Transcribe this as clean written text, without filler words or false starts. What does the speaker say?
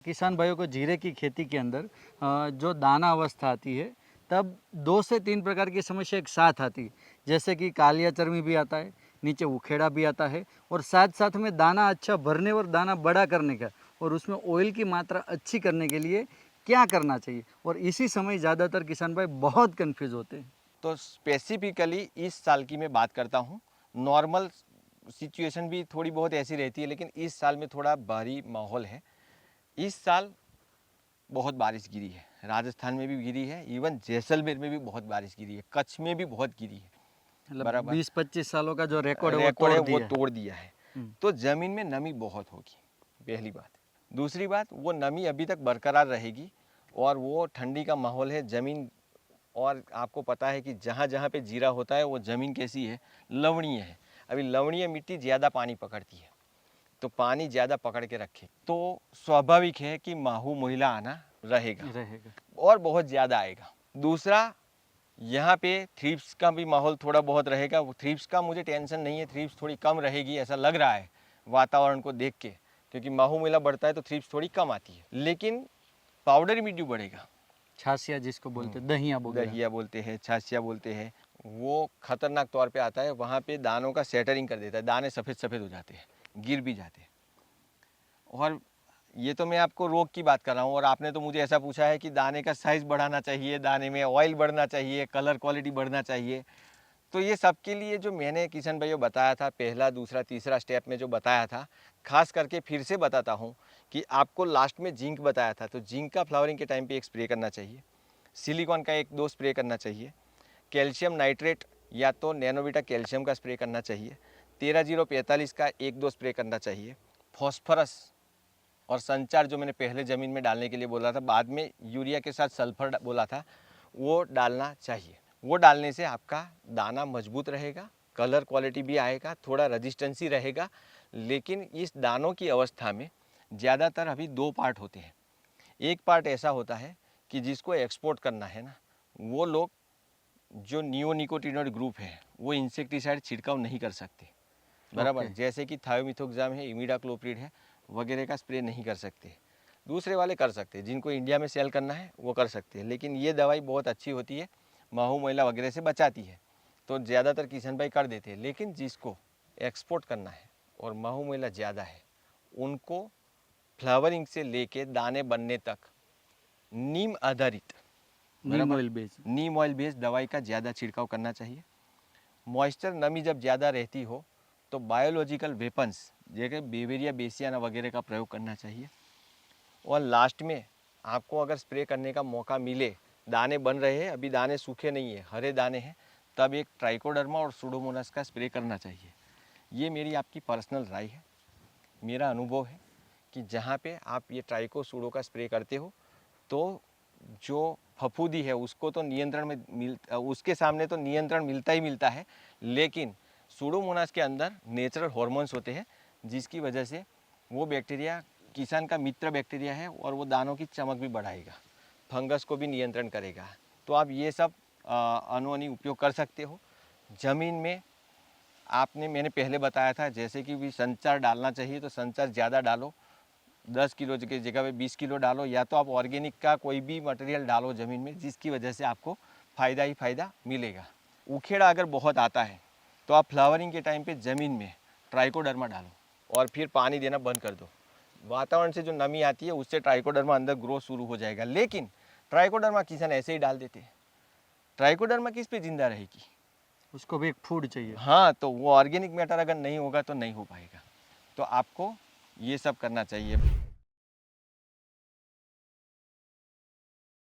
किसान भाइयों को जीरे की खेती के अंदर जो दाना अवस्था आती है तब 2 से 3 प्रकार की समस्या एक साथ आती है, जैसे कि कालिया चर्मी भी आता है, नीचे उखेड़ा भी आता है और साथ साथ में दाना अच्छा भरने और दाना बड़ा करने का और उसमें ऑयल की मात्रा अच्छी करने के लिए क्या करना चाहिए। और इसी समय ज़्यादातर किसान भाई बहुत कन्फ्यूज़ होते हैं। तो स्पेसिफिकली इस साल की मैं बात करता हूँ। नॉर्मल सिचुएशन भी थोड़ी बहुत ऐसी रहती है, लेकिन इस साल में थोड़ा भारी माहौल है। इस साल बहुत बारिश गिरी है, राजस्थान में भी गिरी है, इवन जैसलमेर में भी बहुत बारिश गिरी है, कच्छ में भी बहुत गिरी है। मतलब बराबर 20-25 सालों का जो रिकॉर्ड है वो तोड़ दिया है। तो ज़मीन में नमी बहुत होगी, पहली बात। दूसरी बात, वो नमी अभी तक बरकरार रहेगी और वो ठंडी का माहौल है ज़मीन। और आपको पता है कि जहाँ जहाँ पे जीरा होता है वो ज़मीन कैसी है, लवणीय है। अभी लवणीय मिट्टी ज़्यादा पानी पकड़ती है, तो पानी ज़्यादा पकड़ के रखे तो स्वाभाविक है कि माहू मोहिला आना रहेगा और बहुत ज़्यादा आएगा। दूसरा, यहाँ पे थ्रिप्स का भी माहौल थोड़ा बहुत रहेगा। थ्रिप्स का मुझे टेंशन नहीं है, थ्रिप्स थोड़ी कम रहेगी ऐसा लग रहा है वातावरण को देख के, क्योंकि माहू मोहिला बढ़ता है तो थ्रिप्स थोड़ी कम आती है। लेकिन पाउडर मिट्टी बढ़ेगा, छासिया जिसको बोलते हैं, दहिया बोलते हैं, छासिया बोलते हैं, वो खतरनाक तौर पे आता है। वहाँ पे दानों का सेटरिंग कर देता है, दाने सफ़ेद सफ़ेद हो जाते हैं, गिर भी जाते हैं। और ये तो मैं आपको रोग की बात कर रहा हूँ, और आपने तो मुझे ऐसा पूछा है कि दाने का साइज़ बढ़ाना चाहिए, दाने में ऑयल बढ़ना चाहिए, कलर क्वालिटी बढ़ना चाहिए। तो ये सब के लिए जो मैंने किशन भाइयों बताया था, पहला दूसरा तीसरा स्टेप में जो बताया था, खास करके फिर से बताता हूँ कि आपको लास्ट में जिंक बताया था। तो जिंक का फ्लावरिंग के टाइम पे एक स्प्रे करना चाहिए, सिलिकॉन का 1-2 स्प्रे करना चाहिए, कैल्शियम नाइट्रेट या तो नैनोविटा कैल्शियम का स्प्रे करना चाहिए, 13-0-45 का 1-2 स्प्रे करना चाहिए, फॉस्फोरस और संचार जो मैंने पहले ज़मीन में डालने के लिए बोला था, बाद में यूरिया के साथ सल्फर बोला था, वो डालना चाहिए। वो डालने से आपका दाना मजबूत रहेगा, कलर क्वालिटी भी आएगा, थोड़ा रेजिस्टेंसी रहेगा। लेकिन इस दानों की अवस्था में ज़्यादातर अभी 2 पार्ट होते हैं। एक पार्ट ऐसा होता है कि जिसको एक्सपोर्ट करना है ना, वो लोग जो नियोनिकोटिनॉइड ग्रुप है वो इंसेक्टिसाइड छिड़काव नहीं कर सकते, बराबर। जैसे कि थायोमिथोक्साम है, इमिडाक्लोप्रिड है वगैरह का स्प्रे नहीं कर सकते। दूसरे वाले कर सकते हैं, जिनको इंडिया में सेल करना है वो कर सकते हैं। लेकिन ये दवाई बहुत अच्छी होती है, माहू मोहिला वगैरह से बचाती है, तो ज़्यादातर किसान भाई कर देते हैं। लेकिन जिसको एक्सपोर्ट करना है और माहू मोहिला ज़्यादा है, उनको फ्लावरिंग से लेके दाने बनने तक नीम आधारित, नीम ऑयल बेस्ड दवाई का ज़्यादा छिड़काव करना चाहिए। मॉइस्चर नमी जब ज़्यादा रहती हो तो बायोलॉजिकल वेपन्स जैसे बेवेरिया बेसियाना वगैरह का प्रयोग करना चाहिए। और लास्ट में आपको अगर स्प्रे करने का मौका मिले, दाने बन रहे हैं, अभी दाने सूखे नहीं है, हरे दाने हैं, तब एक ट्राइकोडर्मा और सुडोमोनास का स्प्रे करना चाहिए। ये मेरी आपकी पर्सनल राय है, मेरा अनुभव है कि जहाँ पे आप ये ट्राइको सूडो का स्प्रे करते हो तो जो फफूंदी है उसको तो नियंत्रण में उसके सामने तो नियंत्रण मिलता ही मिलता है। लेकिन सूडोमोनास के अंदर नेचुरल हार्मोन्स होते हैं, जिसकी वजह से वो बैक्टीरिया किसान का मित्र बैक्टीरिया है और वो दानों की चमक भी बढ़ाएगा, फंगस को भी नियंत्रण करेगा। तो आप ये सब अनुअनी उपयोग कर सकते हो। ज़मीन में मैंने पहले बताया था, जैसे कि भी संचार डालना चाहिए तो संचार ज़्यादा डालो, 10 किलो की जगह पे 20 किलो डालो, या तो आप ऑर्गेनिक का कोई भी मटेरियल डालो ज़मीन में, जिसकी वजह से आपको फ़ायदा ही फ़ायदा मिलेगा। उखेड़ा अगर बहुत आता है तो आप फ्लावरिंग के टाइम पे ज़मीन में ट्राइकोडर्मा डालो और फिर पानी देना बंद कर दो। वातावरण से जो नमी आती है उससे ट्राइकोडर्मा अंदर ग्रोथ शुरू हो जाएगा। लेकिन ट्राइकोडर्मा किसान ऐसे ही डाल देते हैं, ट्राइकोडर्मा किस पे जिंदा रहेगी? उसको भी एक फूड चाहिए। हाँ, तो वो ऑर्गेनिक मैटर अगर नहीं होगा तो नहीं हो पाएगा। तो आपको ये सब करना चाहिए।